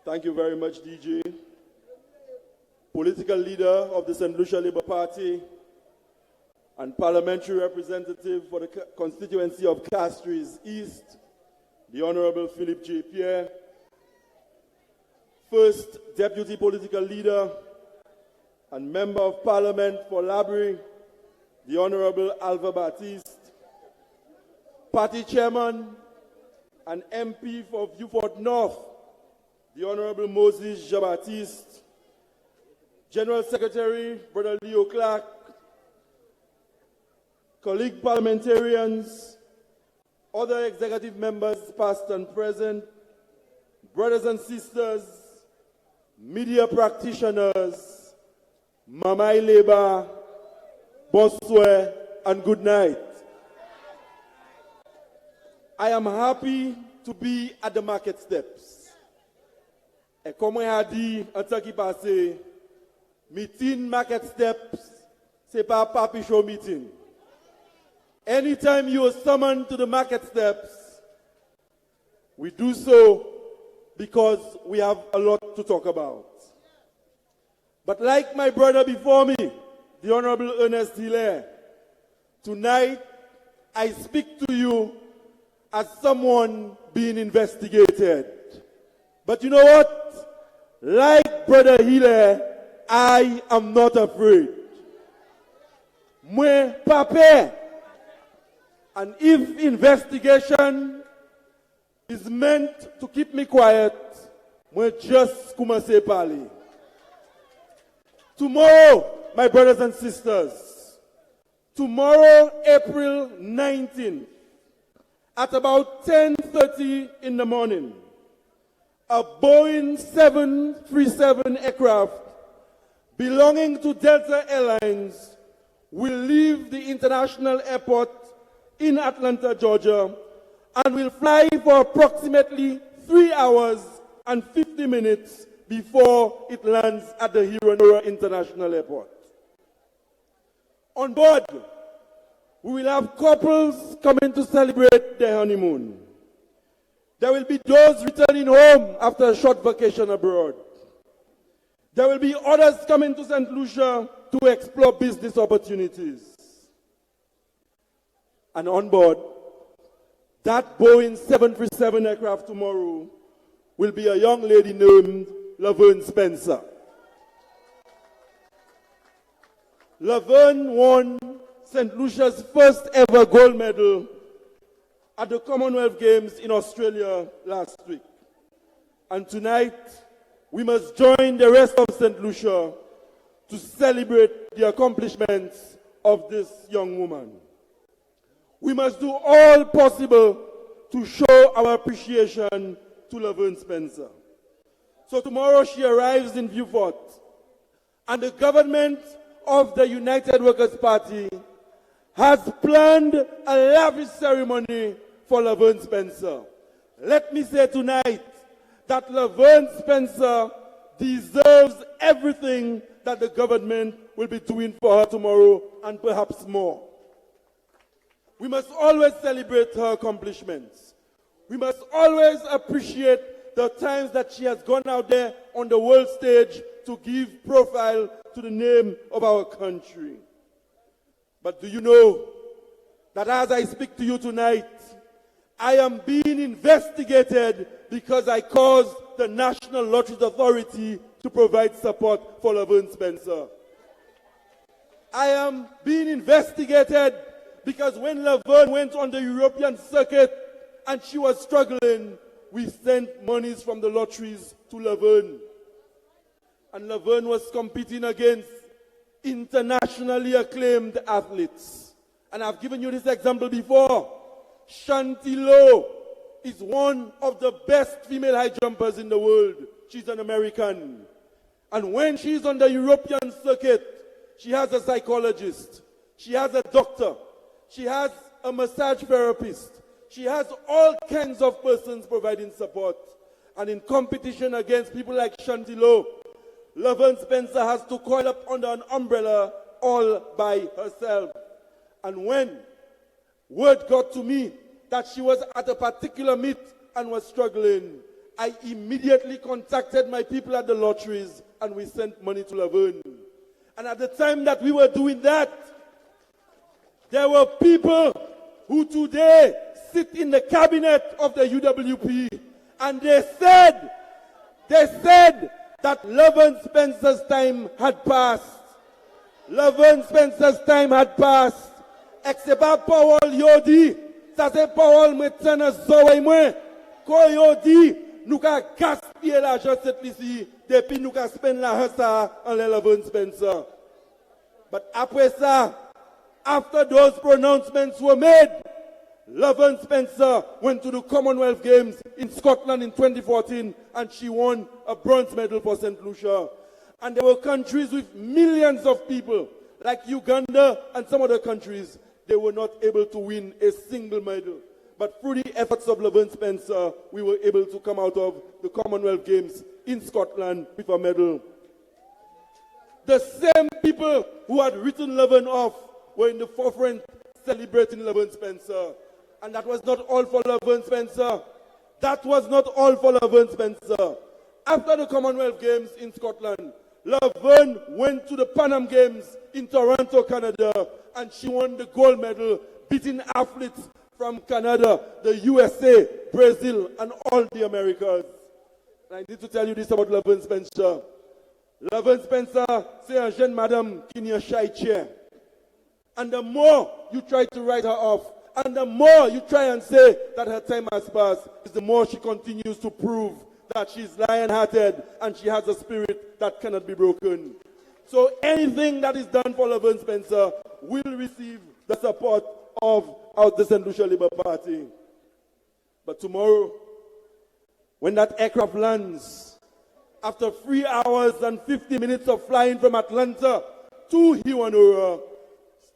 Thank you very much, DJ. Political leader of the St. Lucia Labour Party and parliamentary representative for the constituency of Castries East, the Honorable Philip J. Pierre. First deputy political leader and member of parliament for Labrie, the Honorable Alva Baptiste. Party chairman and MP for Vieux-Fort North, the Honorable Moses Jean-Baptiste. General Secretary, Brother Leo Clark. Colleague parliamentarians, other executive members past and present, brothers and sisters, media practitioners, Mamai Labour, bonsoir and good night. I am happy to be at the market steps. Et comme on a dit en temps qui passé, meeting market steps, c'est pas papi show meeting. Anytime you are summoned to the market steps, we do so because we have a lot to talk about. But like my brother before me, the Honorable Ernest Hilaire, tonight I speak to you as someone being investigated. But you know what? Like Brother Hilaire, I am not afraid. Moi, papa. And if investigation is meant to keep me quiet, moi just commencer parler. Tomorrow, my brothers and sisters, tomorrow, April 19th, at about 10:30 in the morning, a Boeing 737 aircraft belonging to Delta Airlines will leave the international airport in Atlanta, Georgia, and will fly for approximately 3 hours and 50 minutes before it lands at the Hironora International Airport. On board, we will have couples coming to celebrate their honeymoon. There will be those returning home after a short vacation abroad. There will be others coming to St. Lucia to explore business opportunities. And on board, that Boeing 737 aircraft tomorrow will be a young lady named Laverne Spencer. Laverne won St. Lucia's first ever gold medal at the Commonwealth Games in Australia last week. And tonight, we must join the rest of St. Lucia to celebrate the accomplishments of this young woman. We must do all possible to show our appreciation to Laverne Spencer. So tomorrow she arrives in Vieux-Fort, and the government of the United Workers' Party has planned a lavish ceremony for Laverne Spencer. Let me say tonight that Laverne Spencer deserves everything that the government will be doing for her tomorrow and perhaps more. We must always celebrate her accomplishments. We must always appreciate the times that she has gone out there on the world stage to give profile to the name of our country. But do you know that as I speak to you tonight, I am being investigated because I caused the National Lotteries Authority to provide support for Laverne Spencer. I am being investigated because when Laverne went on the European circuit and she was struggling, we sent monies from the lotteries to Laverne. And Laverne was competing against internationally acclaimed athletes. And I've given you this example before. Shanti Lowe is one of the best female high jumpers in the world. She's an American. And when she's on the European circuit, she has a psychologist. She has a doctor. She has a massage therapist. She has all kinds of persons providing support. And in competition against people like Shanti Lowe, Laverne Spencer has to coil up under an umbrella all by herself. And when word got to me that she was at a particular meet and was struggling, I immediately contacted my people at the lotteries and we sent money to Laverne. And at the time that we were doing that, there were people who today sit in the cabinet of the UWP, and they said that Laverne Spencer's time had passed. Laverne Spencer's time had passed. Except Powell Yodi, ça c'est Powell maintenant zoé moi. Quand Yodi, nous ka gaspiller l'argent cette ici, depuis nous ka spend l'argent ça en Laverne Spencer. But après ça, after those pronouncements were made, Laverne Spencer went to the Commonwealth Games in Scotland in 2014 and she won a bronze medal for St. Lucia. And there were countries with millions of people, like Uganda and some other countries, they were not able to win a single medal. But through the efforts of Laverne Spencer, we were able to come out of the Commonwealth Games in Scotland with a medal. The same people who had written Laverne off were in the forefront celebrating Laverne Spencer. And that was not all for Laverne Spencer. That was not all for Laverne Spencer. After the Commonwealth Games in Scotland, Laverne went to the Pan Am Games in Toronto, Canada, and she won the gold medal, beating athletes from Canada, the USA, Brazil, and all the Americas. And I need to tell you this about Laverne Spencer. Laverne Spencer, c'est un jeune madame qui n'y a shy chair. And the more you try to write her off, and the more you try and say that her time has passed, is the more she continues to prove that she's lion-hearted and she has a spirit that cannot be broken. So anything that is done for Laverne Spencer will receive the support of the St. Lucia Labour Party. But tomorrow, when that aircraft lands, after 3 hours and 50 minutes of flying from Atlanta to Hiwanura,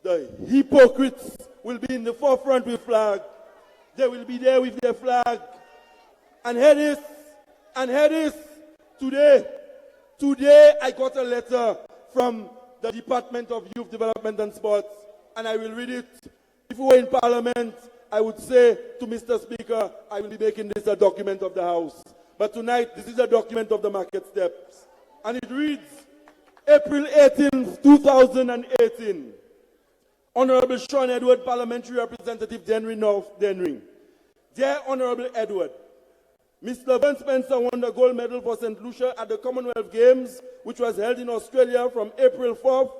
the hypocrites will be in the forefront with flag. They will be there with their flag. And hear this, today I got a letter from the Department of Youth Development and Sports, and I will read it. If we were in Parliament, I would say to Mr. Speaker, I will be making this a document of the House. But tonight, this is a document of the market steps. And it reads, April 18, 2018. Honorable Shawn Edward, Parliamentary Representative Dennery North, Dennery. Dear Honorable Edward, Miss Laverne Spencer won the gold medal for St. Lucia at the Commonwealth Games, which was held in Australia from April 4th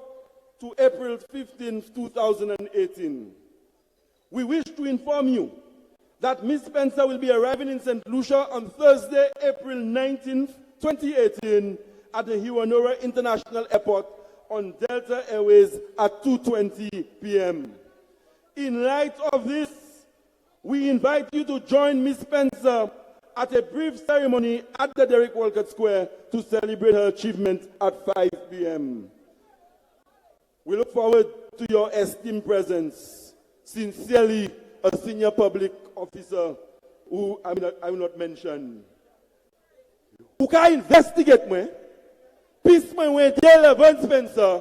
to April 15th, 2018. We wish to inform you that Miss Spencer will be arriving in St. Lucia on Thursday, April 19th, 2018 at the Hiwanura International Airport on Delta Airways at 2:20 p.m. In light of this, we invite you to join Miss Spencer at a brief ceremony at the Derek Walcott Square to celebrate her achievement at 5 p.m. We look forward to your esteemed presence. Sincerely, a senior public officer who I will not mention. Who can investigate me? Pis mwen wè de Laverne Spencer,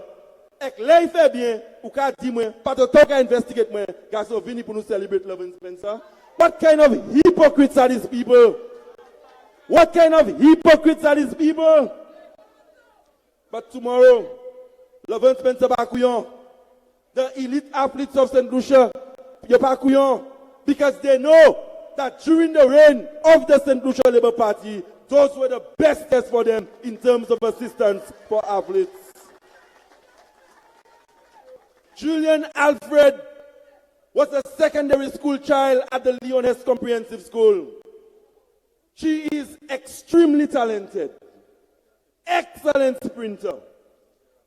ek lè y fè bien, ou ka di mwen, pato to ka investigate mwen, gaso vini pou nou celebrate Laverne Spencer. What kind of hypocrites are these people? What kind of hypocrites are these people? But tomorrow, Laverne Spencer pa kouyon. The elite athletes of St. Lucia, yo pa kouyon, because they know that during the reign of the St. Lucia Labour Party, those were the best tests for them in terms of assistance for athletes. Julian Alfred was a secondary school child at the Leoness Comprehensive School. She is extremely talented, excellent sprinter.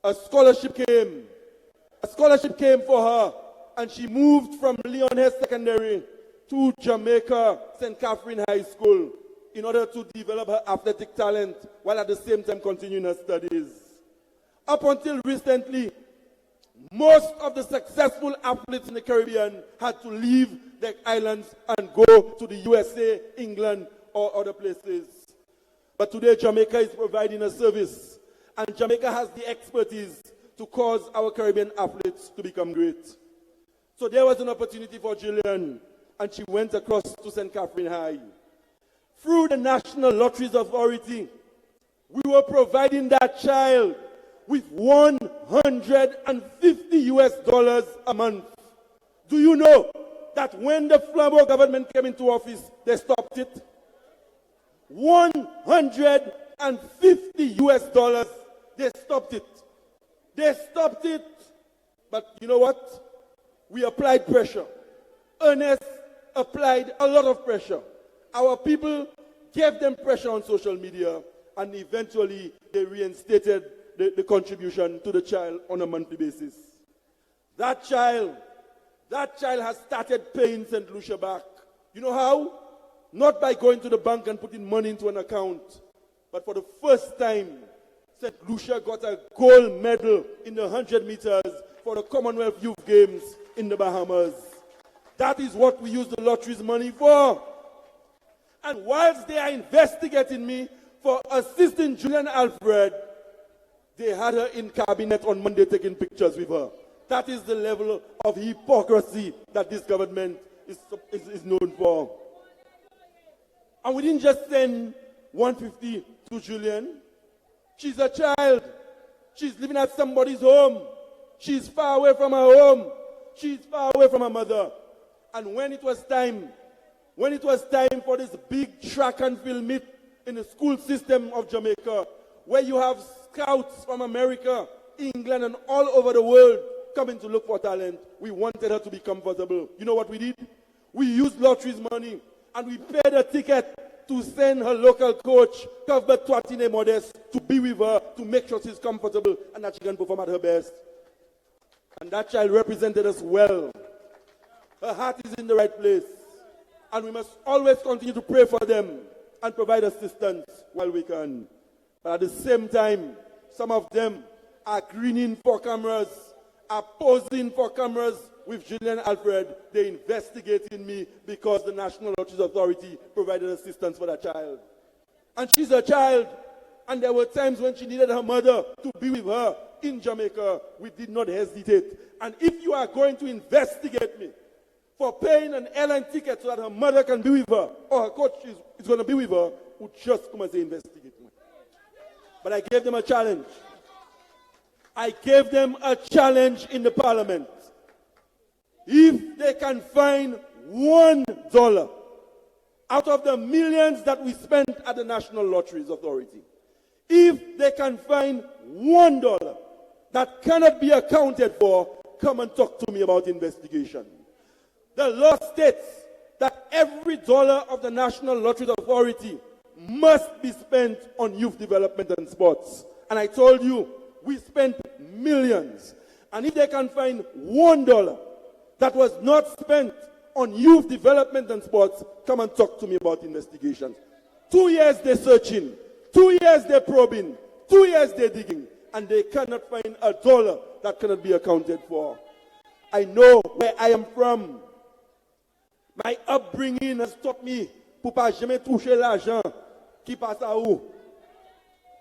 A scholarship came for her, and she moved from Leoness Secondary to Jamaica St. Catherine High School in order to develop her athletic talent while at the same time continuing her studies. Up until recently, most of the successful athletes in the Caribbean had to leave their islands and go to the USA, England, or other places. But today, Jamaica is providing a service, and Jamaica has the expertise to cause our Caribbean athletes to become great. So there was an opportunity for Gillian, and she went across to St. Catherine High. through the National Lotteries Authority, we were providing that child with $150 a month. Do you know that when the Flambeau government came into office, they stopped it? $150. They stopped it. They stopped it. But you know what? We applied pressure. Ernest applied a lot of pressure. Our people gave them pressure on social media, and eventually they reinstated the contribution to the child on a monthly basis. That child has started paying St. Lucia back. You know how? Not by going to the bank and putting money into an account, but for the first time, St. Lucia got a gold medal in the 100 meters for the Commonwealth Youth Games in the Bahamas. That is what we use the lottery's money for. And whilst they are investigating me for assisting Julian Alfred, they had her in cabinet on Monday taking pictures with her. That is the level of hypocrisy that this government is known for. And we didn't just send 150 to Julian. She's a child. She's living at somebody's home. She's far away from her home. She's far away from her mother. And when it was time for this big track and field meet in the school system of Jamaica, where you have scouts from America, England, and all over the world coming to look for talent, we wanted her to be comfortable. You know what we did? We used lottery's money, and we paid a ticket to send her local coach, Cuthbert Twatine Modest, to be with her, to make sure she's comfortable and that she can perform at her best. And that child represented us well. Her heart is in the right place. And we must always continue to pray for them and provide assistance while we can. But at the same time, some of them are grinning for cameras, are posing for cameras with Julian Alfred. They're investigating me because the National Lotteries Authority provided assistance for that child. And she's a child. And there were times when she needed her mother to be with her in Jamaica. We did not hesitate. And if you are going to investigate me for paying an airline ticket so that her mother can be with her, or her coach is going to be with her, would just come and say, investigate me. But I gave them a challenge. I gave them a challenge in the parliament. If they can find $1 out of the millions that we spent at the National Lotteries Authority, if they can find $1 that cannot be accounted for, come and talk to me about investigation. The law states that every dollar of the National Lotteries Authority must be spent on youth development and sports. And I told you, we spent millions. And if they can find $1 that was not spent on youth development and sports, come and talk to me about investigations. 2 years they're searching. 2 years they're probing. 2 years they're digging. And they cannot find $1 that cannot be accounted for. I know where I am from. My upbringing has taught me pour pas jamais toucher l'argent qui passe à où.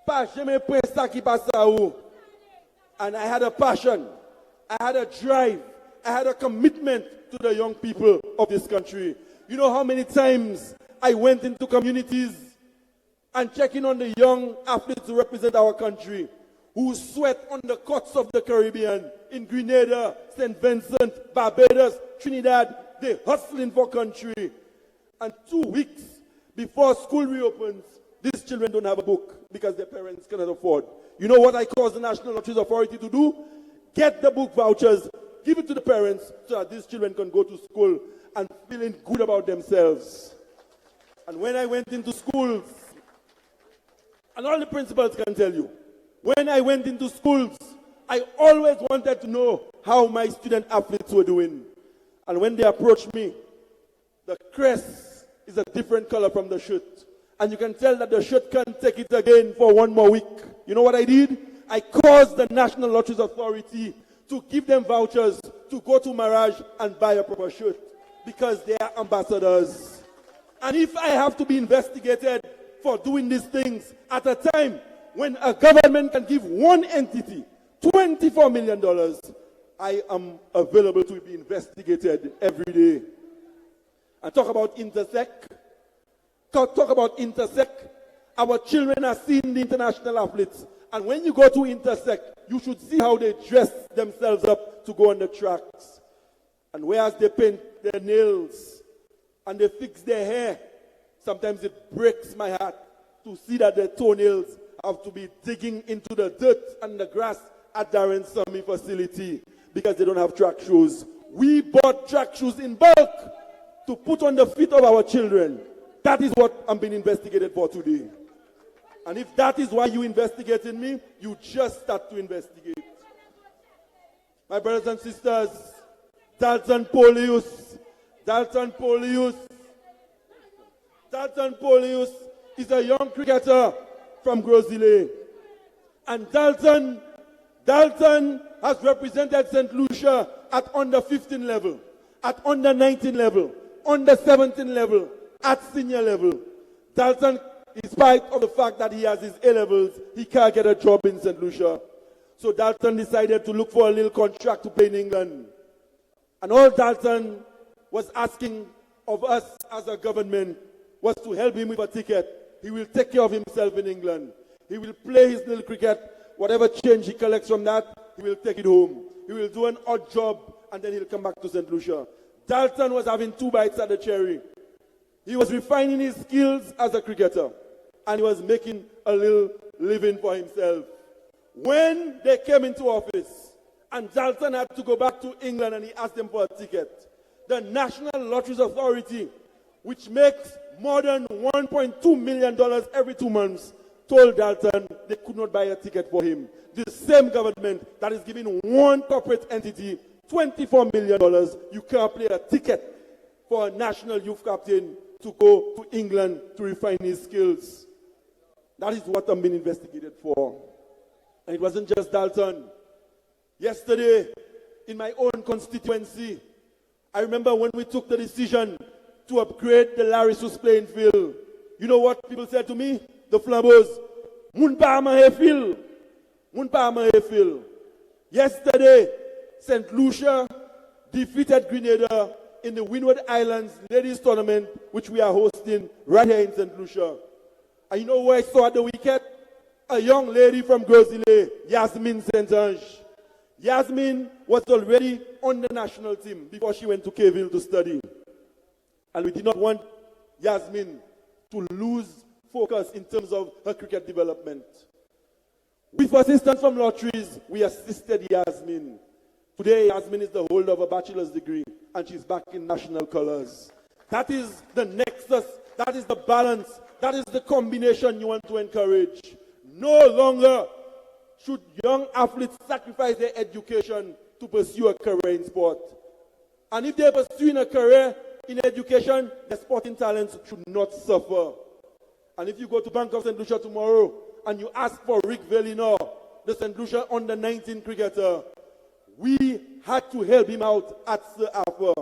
Pas jamais prendre ça qui passe à où. And I had a passion. I had a drive. I had a commitment to the young people of this country. You know how many times I went into communities and checking on the young athletes who represent our country, who sweat on the coasts of the Caribbean, in Grenada, St. Vincent, Barbados, Trinidad. They're hustling for country. And 2 weeks before school reopens, these children don't have a book because their parents cannot afford. You know what I caused the National Lotteries Authority to do? Get the book vouchers, give it to the parents so that these children can go to school and feeling good about themselves. And when I went into schools, and all the principals can tell you, when I went into schools, I always wanted to know how my student athletes were doing. And when they approached me, the crest is a different color from the shirt. And you can tell that the shirt can't take it again for 1 more week. You know what I did? I caused the National Lotteries Authority to give them vouchers to go to Mirage and buy a proper shirt because they are ambassadors. And if I have to be investigated for doing these things at a time when a government can give one entity $24 million, I am available to be investigated every day. And talk about intersect. talk about Intersect. Our children are seeing the international athletes. And when you go to Intersect, you should see how they dress themselves up to go on the tracks. And whereas they paint their nails and they fix their hair, sometimes it breaks my heart to see that their toenails have to be digging into the dirt and the grass at Darren Summy facility because they don't have track shoes. We bought track shoes in bulk to put on the feet of our children. That is what I'm being investigated for today. And if that is why you investigated me, you just start to investigate. My brothers and sisters, Dalton Polius is a young cricketer from Grosile. And Dalton has represented St. Lucia at under 15 level, at under 19 level, under 17 level, at senior level. Dalton, in spite of the fact that he has his A-levels, he can't get a job in St. Lucia. So Dalton decided to look for a little contract to play in England. And all Dalton was asking of us as a government was to help him with a ticket. He will take care of himself in England. He will play his little cricket. Whatever change he collects from that, he will take it home. He will do an odd job, and then he'll come back to St. Lucia. Dalton was having 2 bites at the cherry. He was refining his skills as a cricketer, and he was making a little living for himself. When they came into office, and Dalton had to go back to England, and he asked them for a ticket, the National Lotteries Authority, which makes more than $1.2 million every 2 months, told Dalton they could not buy a ticket for him. The same government that is giving one corporate entity $24 million, you can't play a ticket for a national youth captain to go to England to refine his skills. That is what I'm being investigated for. And it wasn't just Dalton. Yesterday, in my own constituency, I remember when we took the decision to upgrade the Larry Sus playing field. You know what people said to me? The Flambeaus. Mun pa man field. Mun pa man field. Yesterday, St. Lucia defeated Grenada in the Windward Islands Ladies Tournament, which we are hosting right here in St. Lucia. And you know where I saw at the weekend? A young lady from Grosile, Yasmin Saint-Ange. Yasmin was already on the national team before she went to Kville to study. And we did not want Yasmin to lose focus in terms of her cricket development. With assistance from lotteries, we assisted Yasmin. Today, Yasmin is the holder of a bachelor's degree, and she's back in national colors. That is the nexus, that is the balance, that is the combination you want to encourage. No longer should young athletes sacrifice their education to pursue a career in sport. And if they're pursuing a career in education, the sporting talents should not suffer. And if you go to Bank of St. Lucia tomorrow and you ask for Rick Vellinor, the St. Lucia under-19 cricketer, we had to help him out at Sir Arthur.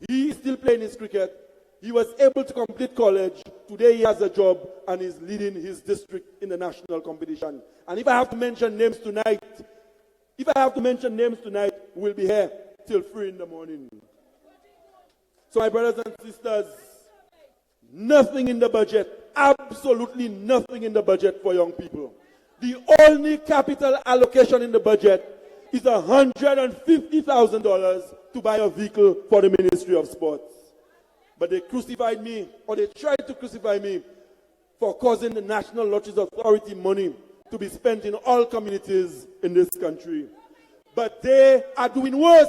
He is still playing his cricket. He was able to complete college. Today he has a job and is leading his district in the national competition. And if I have to mention names tonight, we'll be here till 3 in the morning. So my brothers and sisters, nothing in the budget, absolutely nothing in the budget for young people. The only capital allocation in the budget is $150,000 to buy a vehicle for the Ministry of Sports. But they crucified me, or they tried to crucify me, for causing the National Lotteries Authority money to be spent in all communities in this country. But they are doing worse.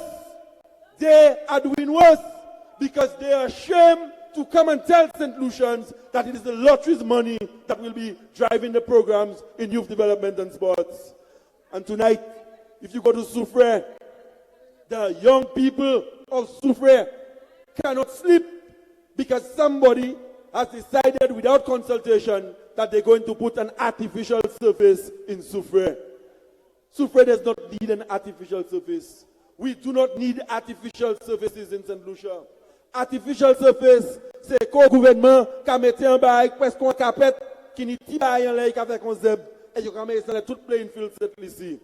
Because they are ashamed to come and tell St. Lucians that it is the lottery's money that will be driving the programs in youth development and sports. And tonight, if you go to Soufrière, the young people of Soufrière cannot sleep because somebody has decided without consultation that they're going to put an artificial surface in Soufrière. Soufrière does not need an artificial surface. We do not need artificial surfaces in St. Lucia. Artificial surface, c'est qu'au gouvernement qui a mis en bas presque un capet qui n'y tient en l'air qui a fait un zeb et qui a mis dans toute playing field ici.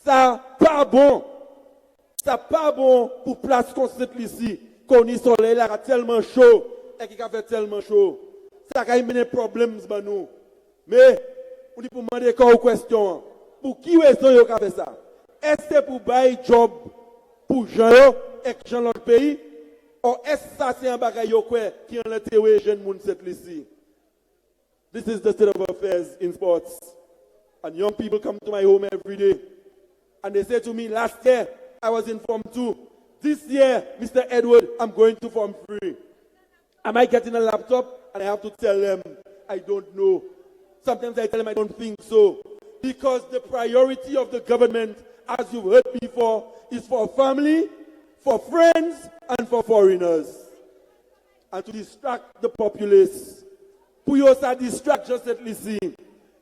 Ça pas bon pour place comme cette ici. Qu'on y soleil là tellement chaud et qui a fait tellement chaud. ça a mené problèmes pour nous. Mais, on dit pour demander une question. Pour qui raison vous avez fait ça? Est-ce que c'est pour bailler job pour gens et gens de l'autre pays? Ou est-ce que ça c'est un bagage qui a intérêt jeune monde cette ici? This is the state of affairs in sports. And young people come to my home every day. And they say to me, last year I was in Form 2. This year, Mr. Edward, I'm going to Form 3. I might get in a laptop and I have to tell them, I don't know. Sometimes I tell them I don't think so. Because the priority of the government, as you've heard before, is for family, for friends, and for foreigners. And to distract the populace. Pour yo ça distract just cette ici.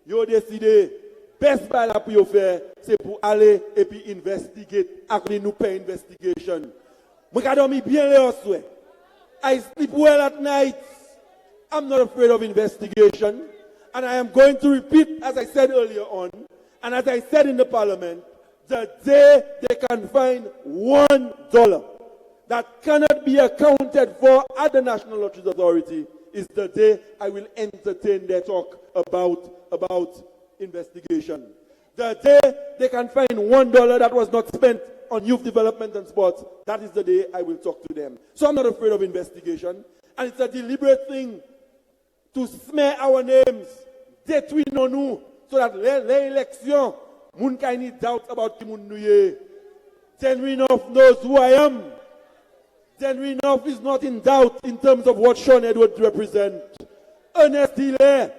Yo décidé, best buy la pour yo faire, c'est pour aller et puis investigate. Après nous pay investigation. Moi ka dormi bien le soir. I sleep well at night. I'm not afraid of investigation. And I am going to repeat, as I said earlier on, and as I said in the parliament, the day they can find $1 that cannot be accounted for at the National Lotteries Authority is the day I will entertain their talk about investigation. The day they can find $1 that was not spent on youth development and sports, that is the day I will talk to them. So I'm not afraid of investigation. And it's a deliberate thing to smear our names, détruire nous, so that l'élection, moun ka any doubt about ki moun nou ye. Dennery North knows who I am. Dennery North is not in doubt in terms of what Shawn Edwards represents. Ernest Hilaire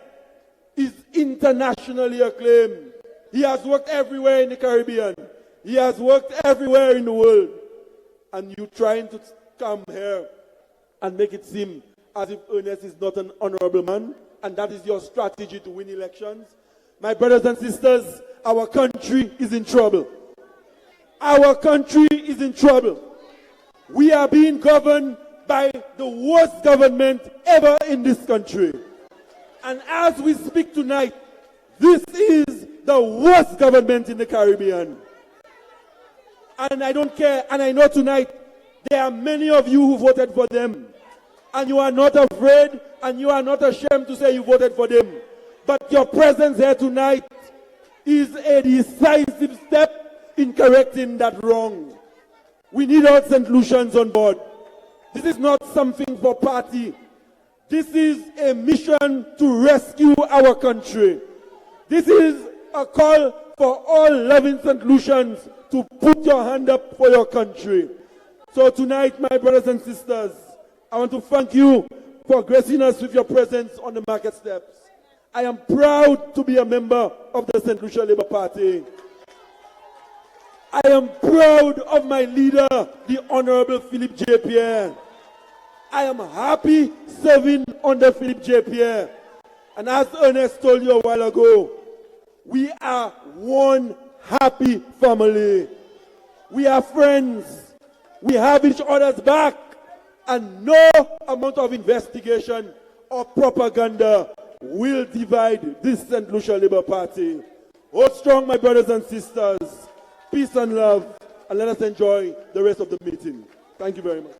is internationally acclaimed. He has worked everywhere in the Caribbean. He has worked everywhere in the world. And you trying to come here and make it seem as if Ernest is not an honorable man, and that is your strategy to win elections. My brothers and sisters, our country is in trouble. Our country is in trouble. We are being governed by the worst government ever in this country. And as we speak tonight, this is the worst government in the Caribbean. And I don't care, and I know tonight there are many of you who voted for them. And you are not afraid, and you are not ashamed to say you voted for them. But your presence here tonight is a decisive step in correcting that wrong. We need all St. Lucians on board. This is not something for party. This is a mission to rescue our country. This is a call for all loving St. Lucians to put your hand up for your country. So tonight, my brothers and sisters, I want to thank you for gracing us with your presence on the market steps. I am proud to be a member of the St. Lucia Labour Party. I am proud of my leader, the Honorable Philip J. Pierre. I am happy serving under Philip J. Pierre. And as Ernest told you a while ago, we are one happy family. We are friends. We have each other's back. And no amount of investigation or propaganda will divide this St. Lucia Labour Party. Hold strong, my brothers and sisters. Peace and love. And let us enjoy the rest of the meeting. Thank you very much.